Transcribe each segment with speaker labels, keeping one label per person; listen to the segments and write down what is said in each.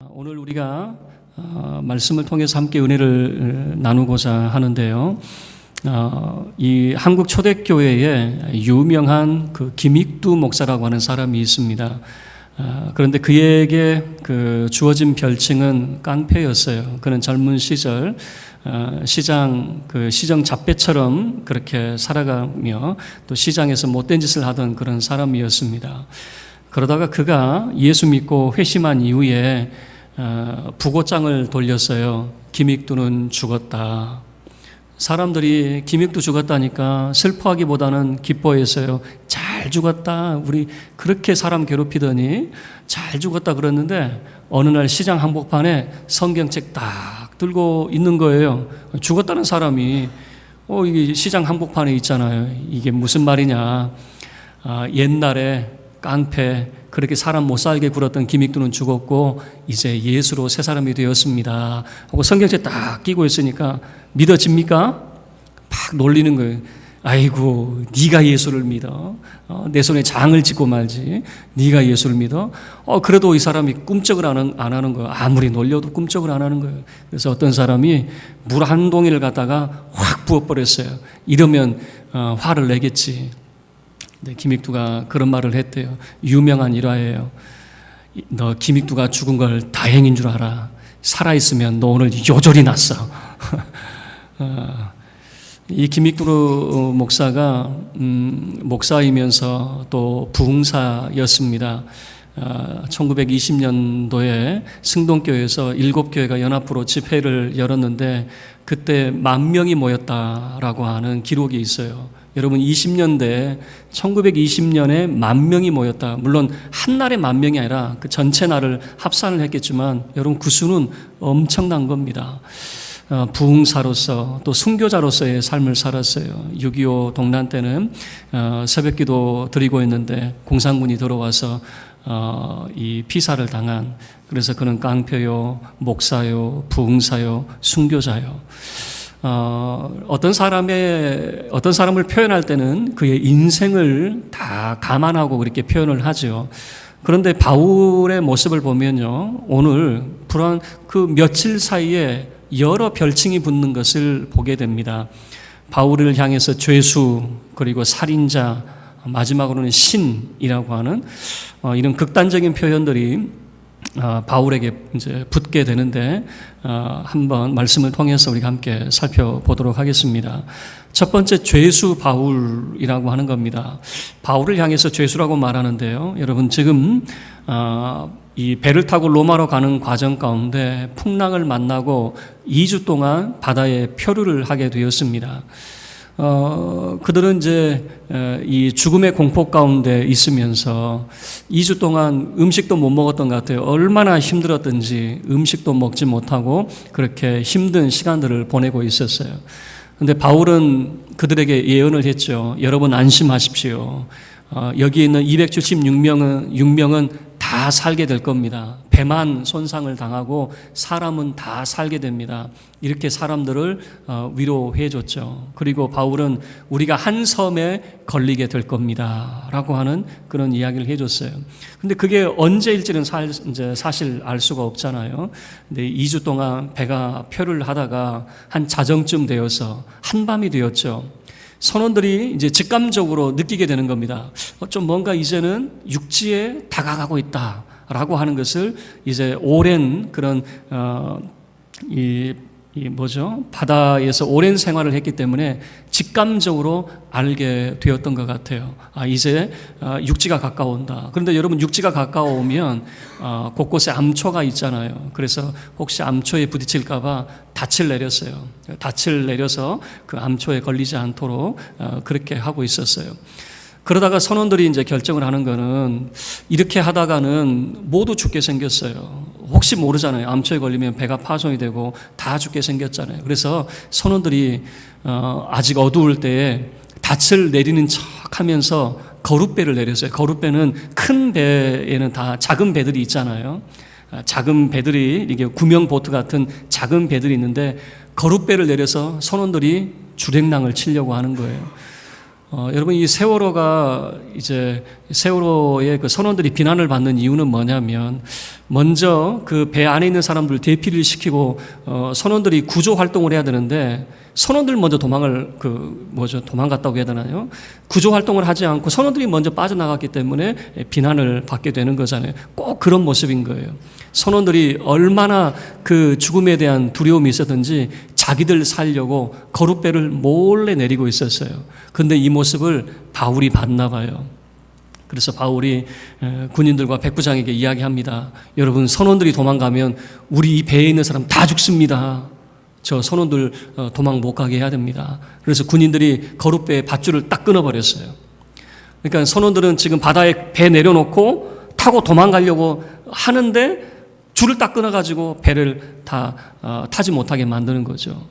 Speaker 1: 오늘 우리가 말씀을 통해서 함께 은혜를 나누고자 하는데요. 이 한국 초대교회에 유명한 그 김익두 목사라고 하는 사람이 있습니다. 그런데 그에게 주어진 별칭은 깡패였어요. 그는 젊은 시절 시정 잡배처럼 그렇게 살아가며 또 시장에서 못된 짓을 하던 그런 사람이었습니다. 그러다가 그가 예수 믿고 회심한 이후에 부고장을 돌렸어요. 김익두는 죽었다. 사람들이 김익두 죽었다니까 슬퍼하기보다는 기뻐했어요. 잘 죽었다. 우리 그렇게 사람 괴롭히더니 잘 죽었다 그랬는데 어느 날 시장 한복판에 성경책 딱 들고 있는 거예요. 죽었다는 사람이 이게 시장 한복판에 있잖아요. 이게 무슨 말이냐. 옛날에 깡패 그렇게 사람 못 살게 굴었던 김익두는 죽었고 이제 예수로 새 사람이 되었습니다 하고 성경책 딱 끼고 있으니까 믿어집니까? 막 놀리는 거예요. 아이고 네가 예수를 믿어? 내 손에 장을 짚고 말지 네가 예수를 믿어? 그래도 이 사람이 꿈쩍을 안 하는 거예요. 아무리 놀려도 꿈쩍을 안 하는 거예요. 그래서 어떤 사람이 물 한 동이를 갖다가 확 부어버렸어요. 이러면 화를 내겠지. 네, 김익두가 그런 말을 했대요. 유명한 일화예요. 너 김익두가 죽은 걸 다행인 줄 알아. 살아있으면 너 오늘 요절이 났어. 이 김익두 목사가 목사이면서 또 부흥사였습니다. 1920년도에 승동교회에서 7교회가 연합으로 집회를 열었는데 그때 10,000명이 모였다라고 하는 기록이 있어요. 여러분 20년대 1920년에 10,000명이 모였다. 물론 한 날에 10,000명이 아니라 그 전체 날을 합산을 했겠지만 여러분 그 수는 엄청난 겁니다. 부흥사로서 또 순교자로서의 삶을 살았어요. 6.25 동란 때는 새벽기도 드리고 있는데 공산군이 들어와서 이 피사를 당한, 그래서 그는 깡패요, 목사요, 부흥사요, 순교자요. 어떤 사람을 표현할 때는 그의 인생을 다 감안하고 그렇게 표현을 하죠. 그런데 바울의 모습을 보면요, 오늘 불안 그 며칠 사이에 여러 별칭이 붙는 것을 보게 됩니다. 바울을 향해서 죄수, 그리고 살인자, 마지막으로는 신이라고 하는 이런 극단적인 표현들이 바울에게 이제 붙게 되는데 한번 말씀을 통해서 우리가 함께 살펴보도록 하겠습니다. 첫 번째, 죄수 바울이라고 하는 겁니다. 바울을 향해서 죄수라고 말하는데요. 여러분 지금 이 배를 타고 로마로 가는 과정 가운데 풍랑을 만나고 2주 동안 바다에 표류를 하게 되었습니다. 그들은 이제 이 죽음의 공포 가운데 있으면서 2주 동안 음식도 못 먹었던 것 같아요. 얼마나 힘들었던지 음식도 먹지 못하고 그렇게 힘든 시간들을 보내고 있었어요. 그런데 바울은 그들에게 예언을 했죠. 여러분 안심하십시오. 여기 있는 276명은 다 살게 될 겁니다. 배만 손상을 당하고 사람은 다 살게 됩니다. 이렇게 사람들을 위로해 줬죠. 그리고 바울은 우리가 한 섬에 걸리게 될 겁니다 라고 하는 그런 이야기를 해줬어요. 근데 그게 언제일지는 사실 알 수가 없잖아요. 근데 2주 동안 배가 표류를 하다가 한 자정쯤 되어서 한밤이 되었죠. 선원들이 이제 직감적으로 느끼게 되는 겁니다. 좀 뭔가 이제는 육지에 다가가고 있다라고 하는 것을 이제 오랜 그런 바다에서 오랜 생활을 했기 때문에 직감적으로 알게 되었던 것 같아요. 이제 육지가 가까운다. 그런데 여러분 육지가 가까우면 곳곳에 암초가 있잖아요. 그래서 혹시 암초에 부딪힐까 봐 닻을 내렸어요. 닻을 내려서 그 암초에 걸리지 않도록 그렇게 하고 있었어요. 그러다가 선원들이 이제 결정을 하는 거는 이렇게 하다가는 모두 죽게 생겼어요. 혹시 모르잖아요. 암초에 걸리면 배가 파손이 되고 다 죽게 생겼잖아요. 그래서 선원들이 아직 어두울 때에 닻을 내리는 척 하면서 거룻배를 내렸어요. 거룻배는 큰 배에는 다 작은 배들이 있잖아요. 작은 배들이 이게 구명보트 같은 작은 배들이 있는데 거룻배를 내려서 선원들이 주랭랑을 치려고 하는 거예요. 여러분, 이 세월호가 이제 세월호의 그 선원들이 비난을 받는 이유는 뭐냐면, 먼저 그 배 안에 있는 사람들 대피를 시키고 선원들이 구조 활동을 해야 되는데, 선원들 먼저 도망갔다고 해야 되나요? 구조 활동을 하지 않고 선원들이 먼저 빠져나갔기 때문에 비난을 받게 되는 거잖아요. 꼭 그런 모습인 거예요. 선원들이 얼마나 그 죽음에 대한 두려움이 있었든지 자기들 살려고 거룻배를 몰래 내리고 있었어요. 그런데 이 모습을 바울이 봤나 봐요. 그래서 바울이 군인들과 백부장에게 이야기합니다. 여러분, 선원들이 도망가면 우리 이 배에 있는 사람 다 죽습니다. 저 선원들 도망 못 가게 해야 됩니다. 그래서 군인들이 거룻배의 밧줄을 딱 끊어버렸어요. 그러니까 선원들은 지금 바다에 배 내려놓고 타고 도망가려고 하는데 줄을 딱 끊어가지고 배를 타지 못하게 만드는 거죠.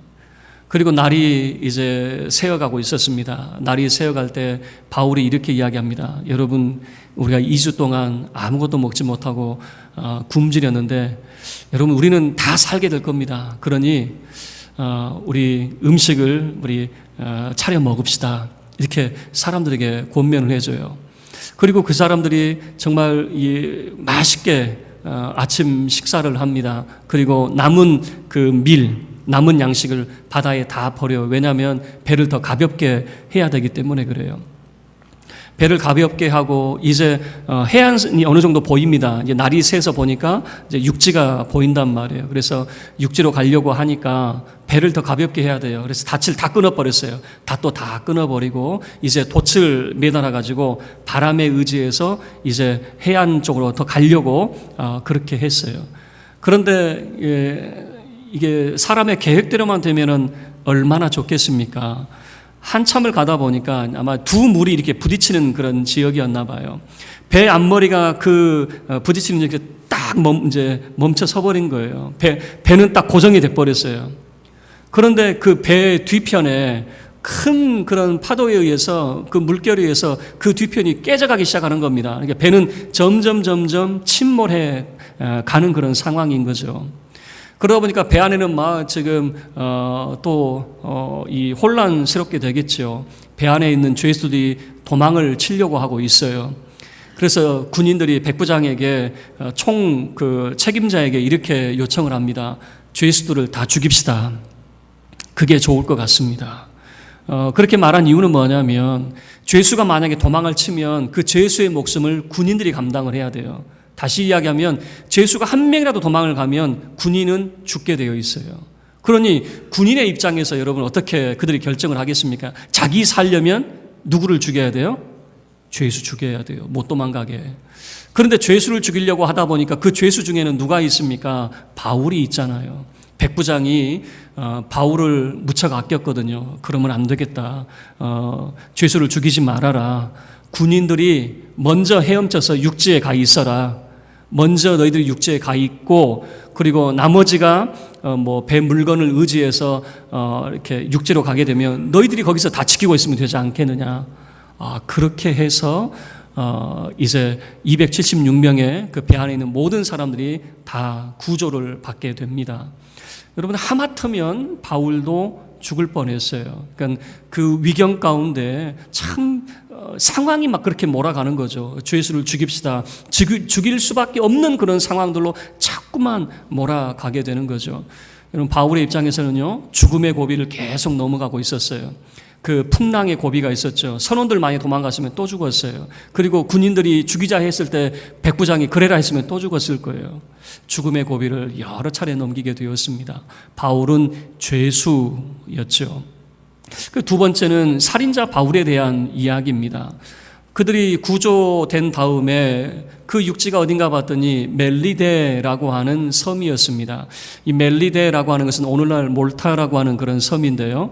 Speaker 1: 그리고 날이 이제 새어가고 있었습니다. 날이 새어갈 때 바울이 이렇게 이야기합니다. 여러분, 우리가 2주 동안 아무것도 먹지 못하고 굶주렸는데 여러분, 우리는 다 살게 될 겁니다. 그러니 우리 음식을 차려 먹읍시다. 이렇게 사람들에게 권면을 해줘요. 그리고 그 사람들이 정말 맛있게 아침 식사를 합니다. 그리고 남은 남은 양식을 바다에 다 버려요. 왜냐하면 배를 더 가볍게 해야 되기 때문에 그래요. 배를 가볍게 하고 이제 해안이 어느 정도 보입니다. 이제 날이 새서 보니까 이제 육지가 보인단 말이에요. 그래서 육지로 가려고 하니까 배를 더 가볍게 해야 돼요. 그래서 닻을 다 끊어버렸어요. 닷도 다 끊어버리고 이제 돛을 매달아 가지고 바람에 의지해서 이제 해안 쪽으로 더 가려고 그렇게 했어요. 그런데 이게 사람의 계획대로만 되면은 얼마나 좋겠습니까? 한참을 가다 보니까 아마 두 물이 이렇게 부딪히는 그런 지역이었나 봐요. 배 앞머리가 부딪히는 이렇게 딱 멈춰 서버린 거예요. 배는 딱 고정이 돼버렸어요. 그런데 그 배 뒤편에 큰 그런 파도에 의해서 그 물결에 의해서 그 뒤편이 깨져가기 시작하는 겁니다. 그러니까 배는 점점 침몰해 가는 그런 상황인 거죠. 그러다 보니까 배 안에는 막 지금 이 혼란스럽게 되겠죠. 배 안에 있는 죄수들이 도망을 치려고 하고 있어요. 그래서 군인들이 백부장에게 총 책임자에게 이렇게 요청을 합니다. 죄수들을 다 죽입시다. 그게 좋을 것 같습니다. 그렇게 말한 이유는 뭐냐면 죄수가 만약에 도망을 치면 그 죄수의 목숨을 군인들이 감당을 해야 돼요. 다시 이야기하면 죄수가 한 명이라도 도망을 가면 군인은 죽게 되어 있어요. 그러니 군인의 입장에서 여러분 어떻게 그들이 결정을 하겠습니까? 자기 살려면 누구를 죽여야 돼요? 죄수 죽여야 돼요. 못 도망가게. 그런데 죄수를 죽이려고 하다 보니까 그 죄수 중에는 누가 있습니까? 바울이 있잖아요. 백부장이 바울을 무척 아꼈거든요. 그러면 안 되겠다. 죄수를 죽이지 말아라. 군인들이 먼저 헤엄쳐서 육지에 가 있어라. 먼저 너희들이 육지에 가 있고, 그리고 나머지가 배 물건을 의지해서 이렇게 육지로 가게 되면 너희들이 거기서 다 지키고 있으면 되지 않겠느냐. 그렇게 해서 이제 276명의 그 배 안에 있는 모든 사람들이 다 구조를 받게 됩니다. 여러분, 하마터면 바울도 죽을 뻔했어요. 그러니까 그 위경 가운데 참 상황이 막 그렇게 몰아가는 거죠. 죄수를 죽입시다. 죽일 수밖에 없는 그런 상황들로 자꾸만 몰아가게 되는 거죠. 여러분, 바울의 입장에서는요, 죽음의 고비를 계속 넘어가고 있었어요. 그 풍랑의 고비가 있었죠. 선원들 많이 도망갔으면 또 죽었어요. 그리고 군인들이 죽이자 했을 때 백부장이 그래라 했으면 또 죽었을 거예요. 죽음의 고비를 여러 차례 넘기게 되었습니다. 바울은 죄수였죠. 그 두 번째는 살인자 바울에 대한 이야기입니다. 그들이 구조된 다음에 그 육지가 어딘가 봤더니 멜리데라고 하는 섬이었습니다. 이 멜리데라고 하는 것은 오늘날 몰타라고 하는 그런 섬인데요.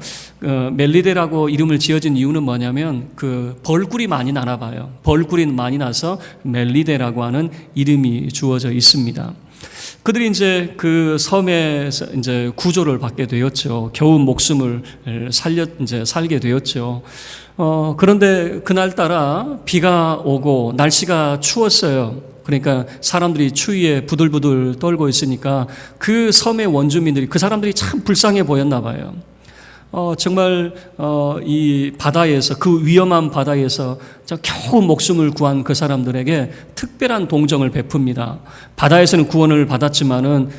Speaker 1: 멜리데라고 이름을 지어진 이유는 뭐냐면 그 벌꿀이 많이 나나 봐요. 벌꿀이 많이 나서 멜리데라고 하는 이름이 주어져 있습니다. 그들이 이제 그 섬에서 이제 구조를 받게 되었죠. 겨우 목숨을 살게 되었죠. 그런데 그날따라 비가 오고 날씨가 추웠어요. 그러니까 사람들이 추위에 부들부들 떨고 있으니까 그 섬의 원주민들이, 그 사람들이 참 불쌍해 보였나 봐요. 정말 이 바다에서, 그 위험한 바다에서 겨우 목숨을 구한 그 사람들에게 특별한 동정을 베풉니다. 바다에서는 구원을 받았지만은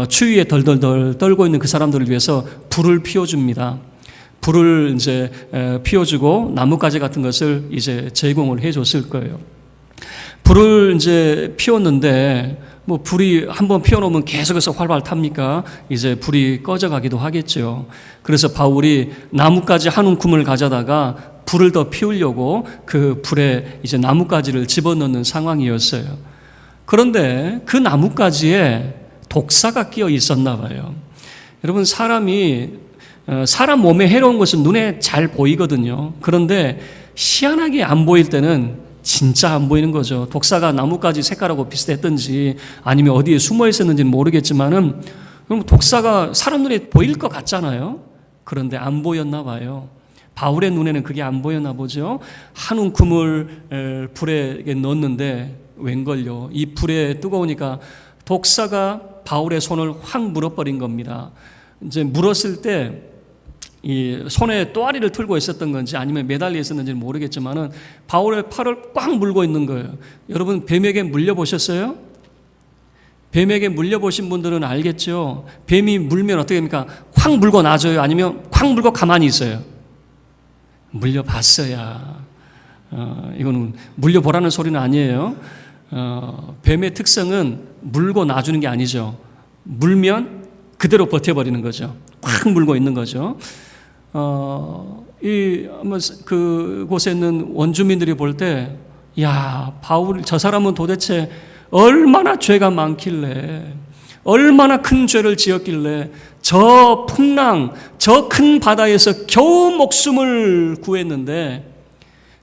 Speaker 1: 추위에 덜덜덜 떨고 있는 그 사람들을 위해서 불을 피워줍니다. 불을 이제 피워주고 나뭇가지 같은 것을 이제 제공을 해줬을 거예요. 불을 이제 피웠는데 뭐 불이 한번 피워놓으면 계속해서 활발 탑니까? 이제 불이 꺼져가기도 하겠죠. 그래서 바울이 나뭇가지 한 움큼을 가져다가 불을 더 피우려고 그 불에 이제 나뭇가지를 집어넣는 상황이었어요. 그런데 그 나뭇가지에 독사가 끼어 있었나 봐요. 여러분, 사람 몸에 해로운 것은 눈에 잘 보이거든요. 그런데 희한하게 안 보일 때는 진짜 안 보이는 거죠. 독사가 나뭇가지 색깔하고 비슷했던지 아니면 어디에 숨어 있었는지는 모르겠지만은, 그럼 독사가 사람 눈에 보일 것 같잖아요. 그런데 안 보였나 봐요. 바울의 눈에는 그게 안 보였나 보죠. 한 움큼을 불에 넣었는데 웬걸요, 이 불에 뜨거우니까 독사가 바울의 손을 확 물어버린 겁니다. 이제 물었을 때 이 손에 또아리를 틀고 있었던 건지 아니면 매달려 있었는지는 모르겠지만은 바울의 팔을 꽉 물고 있는 거예요. 여러분, 뱀에게 물려보셨어요? 뱀에게 물려보신 분들은 알겠죠? 뱀이 물면 어떻게 됩니까? 확 물고 놔줘요? 아니면 확 물고 가만히 있어요? 물려봤어야. 이거는 물려보라는 소리는 아니에요. 뱀의 특성은 물고 놔주는 게 아니죠. 물면 그대로 버텨버리는 거죠. 확 물고 있는 거죠. 그곳에 있는 원주민들이 볼 때, 야, 바울, 저 사람은 도대체 얼마나 죄가 많길래, 얼마나 큰 죄를 지었길래, 저 풍랑, 저 큰 바다에서 겨우 목숨을 구했는데,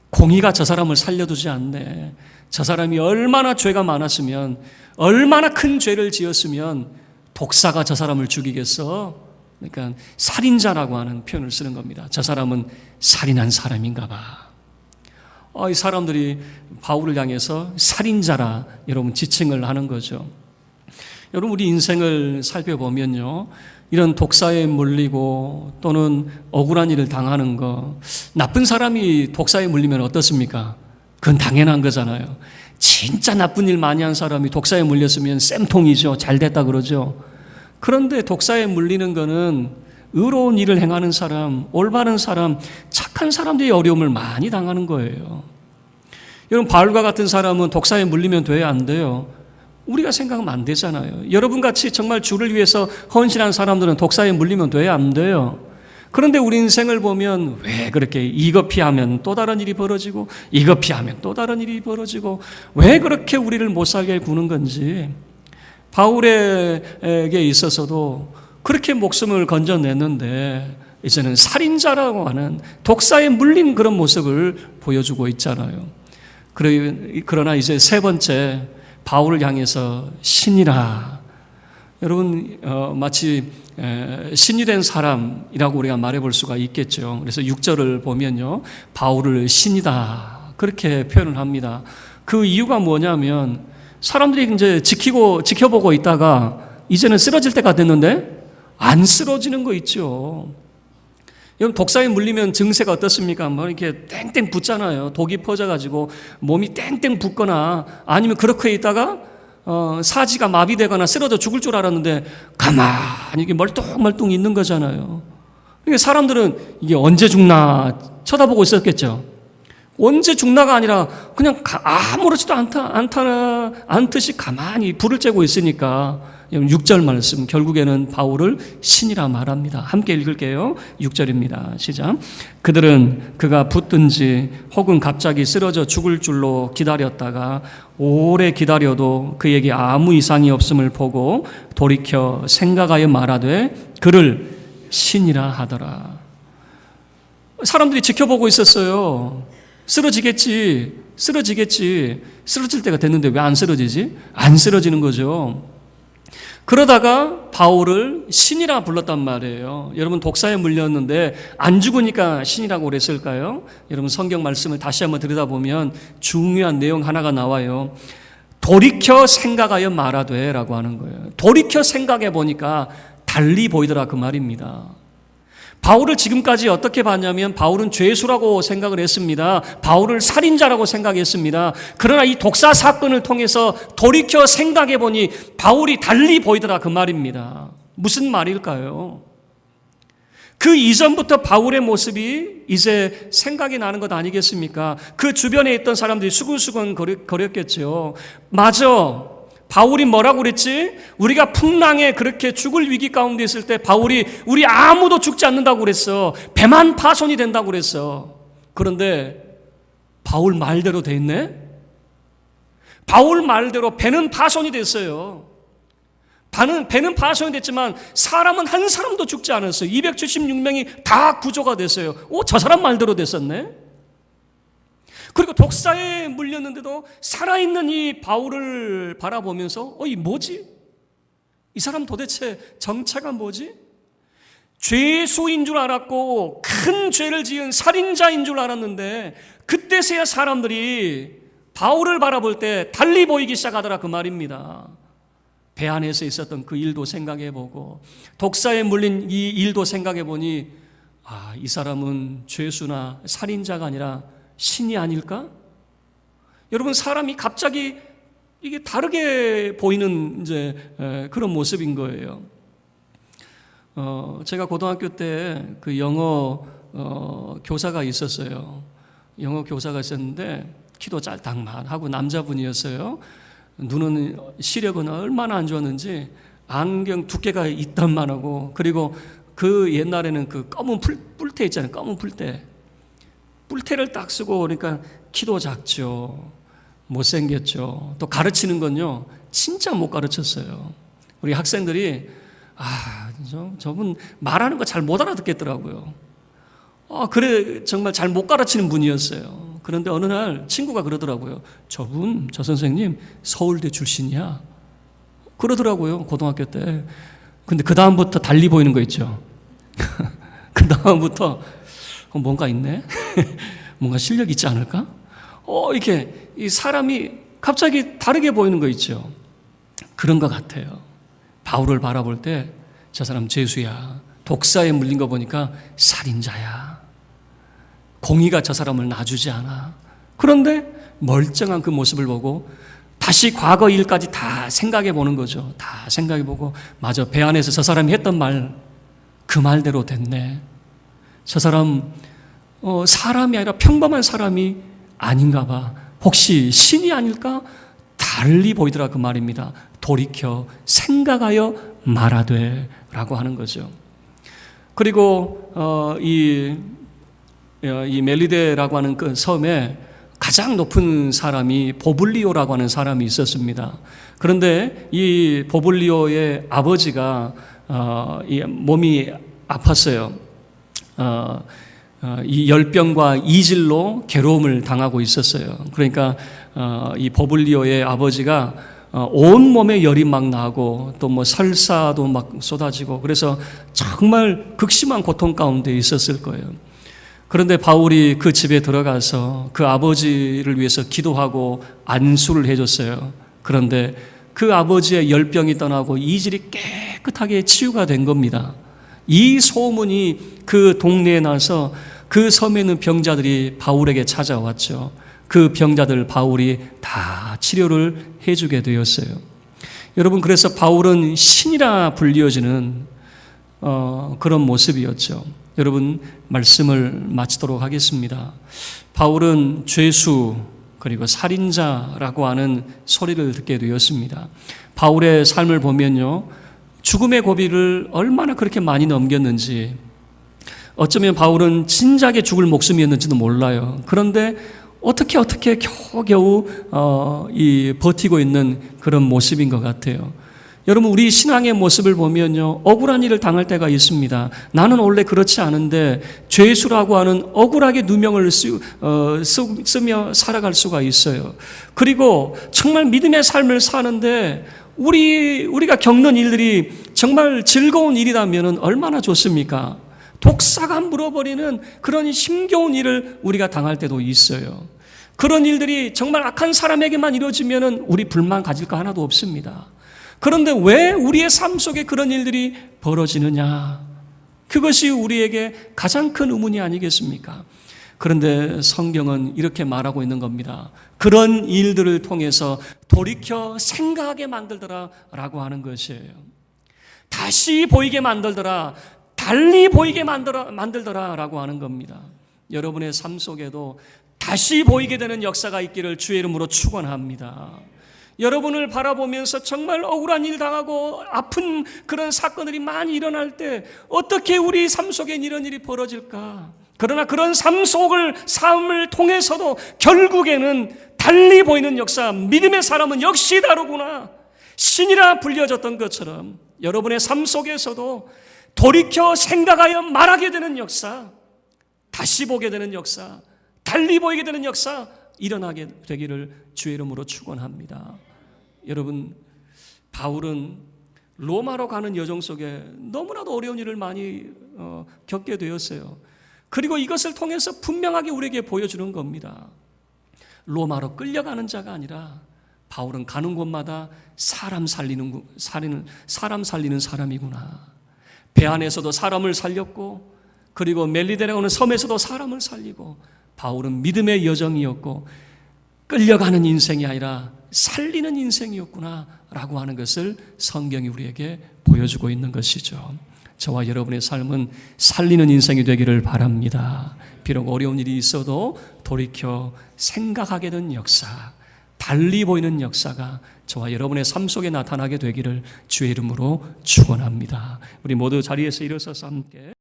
Speaker 1: 공의가 저 사람을 살려두지 않네. 저 사람이 얼마나 죄가 많았으면, 얼마나 큰 죄를 지었으면, 독사가 저 사람을 죽이겠어? 그러니까 살인자라고 하는 표현을 쓰는 겁니다. 저 사람은 살인한 사람인가 봐. 이 사람들이 바울을 향해서 살인자라 여러분 지칭을 하는 거죠. 여러분, 우리 인생을 살펴보면요, 이런 독사에 물리고 또는 억울한 일을 당하는 거, 나쁜 사람이 독사에 물리면 어떻습니까? 그건 당연한 거잖아요. 진짜 나쁜 일 많이 한 사람이 독사에 물렸으면 쌤통이죠. 잘 됐다 그러죠. 그런데 독사에 물리는 거는 의로운 일을 행하는 사람, 올바른 사람, 착한 사람들이 어려움을 많이 당하는 거예요. 여러분, 바울과 같은 사람은 독사에 물리면 돼야 안 돼요? 우리가 생각하면 안 되잖아요. 여러분같이 정말 주를 위해서 헌신한 사람들은 독사에 물리면 돼야 안 돼요. 그런데 우리 인생을 보면 왜 그렇게 이거 피하면 또 다른 일이 벌어지고 이거 피하면 또 다른 일이 벌어지고 왜 그렇게 우리를 못 살게 구는 건지. 바울에게 있어서도 그렇게 목숨을 건져냈는데 이제는 살인자라고 하는 독사에 물린 그런 모습을 보여주고 있잖아요. 그러나 이제 세 번째, 바울을 향해서 신이라. 여러분, 마치 신이 된 사람이라고 우리가 말해볼 수가 있겠죠. 그래서 6절을 보면요, 바울을 신이다 그렇게 표현을 합니다. 그 이유가 뭐냐면 사람들이 이제 지켜보고 있다가 이제는 쓰러질 때가 됐는데 안 쓰러지는 거 있죠. 여러분, 독사에 물리면 증세가 어떻습니까? 뭐 이렇게 땡땡 붓잖아요. 독이 퍼져가지고 몸이 땡땡 붓거나 아니면 그렇게 있다가 사지가 마비되거나 쓰러져 죽을 줄 알았는데 가만히 이렇게 멀뚱멀뚱 있는 거잖아요. 그러니까 사람들은 이게 언제 죽나 쳐다보고 있었겠죠. 언제 죽나가 아니라 그냥 아무렇지도 않듯이 가만히 불을 쬐고 있으니까 6절 말씀, 결국에는 바울을 신이라 말합니다. 함께 읽을게요. 6절입니다. 시작. 그들은 그가 붙든지 혹은 갑자기 쓰러져 죽을 줄로 기다렸다가 오래 기다려도 그에게 아무 이상이 없음을 보고 돌이켜 생각하여 말하되 그를 신이라 하더라. 사람들이 지켜보고 있었어요. 쓰러지겠지. 쓰러질 때가 됐는데 왜 안 쓰러지지? 안 쓰러지는 거죠. 그러다가 바울을 신이라 불렀단 말이에요. 여러분, 독사에 물렸는데 안 죽으니까 신이라고 그랬을까요? 여러분, 성경 말씀을 다시 한번 들여다보면 중요한 내용 하나가 나와요. 돌이켜 생각하여 말하되 라고 하는 거예요. 돌이켜 생각해 보니까 달리 보이더라 그 말입니다. 바울을 지금까지 어떻게 봤냐면 바울은 죄수라고 생각을 했습니다. 바울을 살인자라고 생각했습니다. 그러나 이 독사 사건을 통해서 돌이켜 생각해 보니 바울이 달리 보이더라 그 말입니다. 무슨 말일까요? 그 이전부터 바울의 모습이 이제 생각이 나는 것 아니겠습니까? 그 주변에 있던 사람들이 수근수근 거렸겠죠. 맞아. 바울이 뭐라고 그랬지? 우리가 풍랑에 그렇게 죽을 위기 가운데 있을 때 바울이 우리 아무도 죽지 않는다고 그랬어. 배만 파손이 된다고 그랬어. 그런데 바울 말대로 돼 있네? 바울 말대로 배는 파손이 됐어요. 배는 파손이 됐지만 사람은 한 사람도 죽지 않았어요. 276명이 다 구조가 됐어요. 저 사람 말대로 됐었네? 그리고 독사에 물렸는데도 살아있는 이 바울을 바라보면서 이 뭐지? 이 사람 도대체 정체가 뭐지? 죄수인 줄 알았고 큰 죄를 지은 살인자인 줄 알았는데 그때서야 사람들이 바울을 바라볼 때 달리 보이기 시작하더라 그 말입니다. 배 안에서 있었던 그 일도 생각해보고 독사에 물린 이 일도 생각해보니 이 사람은 죄수나 살인자가 아니라 신이 아닐까? 여러분, 사람이 갑자기 이게 다르게 보이는 이제 그런 모습인 거예요. 제가 고등학교 때 그 영어 교사가 있었어요. 영어 교사가 있었는데 키도 짤딱만 하고 남자분이었어요. 눈은 시력은 얼마나 안 좋았는지 안경 두께가 있단만 하고, 그리고 그 옛날에는 그 검은 뿔테 있잖아요. 검은 뿔테를 딱 쓰고 그러니까 키도 작죠. 못생겼죠. 또 가르치는 건요 진짜 못 가르쳤어요. 우리 학생들이 저분 말하는 거 잘 못 알아듣겠더라고요. 그래 정말 잘 못 가르치는 분이었어요. 그런데 어느 날 친구가 그러더라고요. 저 선생님 서울대 출신이야. 그러더라고요, 고등학교 때. 근데 그 다음부터 달리 보이는 거 있죠. 그 다음부터 뭔가 있네? 뭔가 실력 있지 않을까? 이렇게 이 사람이 갑자기 다르게 보이는 거 있죠. 그런 것 같아요. 바울을 바라볼 때 저 사람 죄수야. 독사에 물린 거 보니까 살인자야. 공의가 저 사람을 놔주지 않아. 그런데 멀쩡한 그 모습을 보고 다시 과거 일까지 다 생각해 보는 거죠. 다 생각해 보고 맞아, 배 안에서 저 사람이 했던 말 그 말대로 됐네. 저 사람 사람이 아니라 평범한 사람이 아닌가 봐. 혹시 신이 아닐까? 달리 보이더라 그 말입니다. 돌이켜 생각하여 말하되 라고 하는 거죠. 그리고 이 멜리데라고 하는 그 섬에 가장 높은 사람이 보블리오라고 하는 사람이 있었습니다. 그런데 이 보블리오의 아버지가 이 몸이 아팠어요. 이 열병과 이질로 괴로움을 당하고 있었어요. 그러니까 이 보블리오의 아버지가 온 몸에 열이 막 나고 또 뭐 설사도 막 쏟아지고 그래서 정말 극심한 고통 가운데 있었을 거예요. 그런데 바울이 그 집에 들어가서 그 아버지를 위해서 기도하고 안수를 해줬어요. 그런데 그 아버지의 열병이 떠나고 이질이 깨끗하게 치유가 된 겁니다. 이 소문이 그 동네에 나서 그 섬에 있는 병자들이 바울에게 찾아왔죠. 그 병자들 바울이 다 치료를 해주게 되었어요. 여러분, 그래서 바울은 신이라 불리어지는 그런 모습이었죠. 여러분, 말씀을 마치도록 하겠습니다. 바울은 죄수 그리고 살인자라고 하는 소리를 듣게 되었습니다. 바울의 삶을 보면요, 죽음의 고비를 얼마나 그렇게 많이 넘겼는지, 어쩌면 바울은 진작에 죽을 목숨이었는지도 몰라요. 그런데 어떻게 겨우겨우 버티고 있는 그런 모습인 것 같아요. 여러분, 우리 신앙의 모습을 보면요, 억울한 일을 당할 때가 있습니다. 나는 원래 그렇지 않은데 죄수라고 하는 억울하게 누명을 쓰며 살아갈 수가 있어요. 그리고 정말 믿음의 삶을 사는데 우리가 겪는 일들이 정말 즐거운 일이라면 얼마나 좋습니까? 독사가 물어버리는 그런 힘겨운 일을 우리가 당할 때도 있어요. 그런 일들이 정말 악한 사람에게만 이루어지면 우리 불만 가질 거 하나도 없습니다. 그런데 왜 우리의 삶 속에 그런 일들이 벌어지느냐? 그것이 우리에게 가장 큰 의문이 아니겠습니까? 그런데 성경은 이렇게 말하고 있는 겁니다. 그런 일들을 통해서 돌이켜 생각하게 만들더라 라고 하는 것이에요. 다시 보이게 만들더라, 달리 보이게 만들더라 라고 하는 겁니다. 여러분의 삶 속에도 다시 보이게 되는 역사가 있기를 주의 이름으로 축원합니다. 여러분을 바라보면서 정말 억울한 일 당하고 아픈 그런 사건들이 많이 일어날 때 어떻게 우리 삶 속엔 이런 일이 벌어질까? 그러나 그런 삶을 통해서도 결국에는 달리 보이는 역사, 믿음의 사람은 역시 다르구나, 신이라 불려졌던 것처럼 여러분의 삶 속에서도 돌이켜 생각하여 말하게 되는 역사, 다시 보게 되는 역사, 달리 보이게 되는 역사 일어나게 되기를 주의 이름으로 축원합니다. 여러분, 바울은 로마로 가는 여정 속에 너무나도 어려운 일을 많이 겪게 되었어요. 그리고 이것을 통해서 분명하게 우리에게 보여주는 겁니다. 로마로 끌려가는 자가 아니라 바울은 가는 곳마다 사람 살리는 사람이구나. 배 안에서도 사람을 살렸고, 그리고 멜리데라고 하는 섬에서도 사람을 살리고, 바울은 믿음의 여정이었고 끌려가는 인생이 아니라 살리는 인생이었구나 라고 하는 것을 성경이 우리에게 보여주고 있는 것이죠. 저와 여러분의 삶은 살리는 인생이 되기를 바랍니다. 비록 어려운 일이 있어도 돌이켜 생각하게 된 역사, 달리 보이는 역사가 저와 여러분의 삶 속에 나타나게 되기를 주의 이름으로 축원합니다. 우리 모두 자리에서 일어서서 함께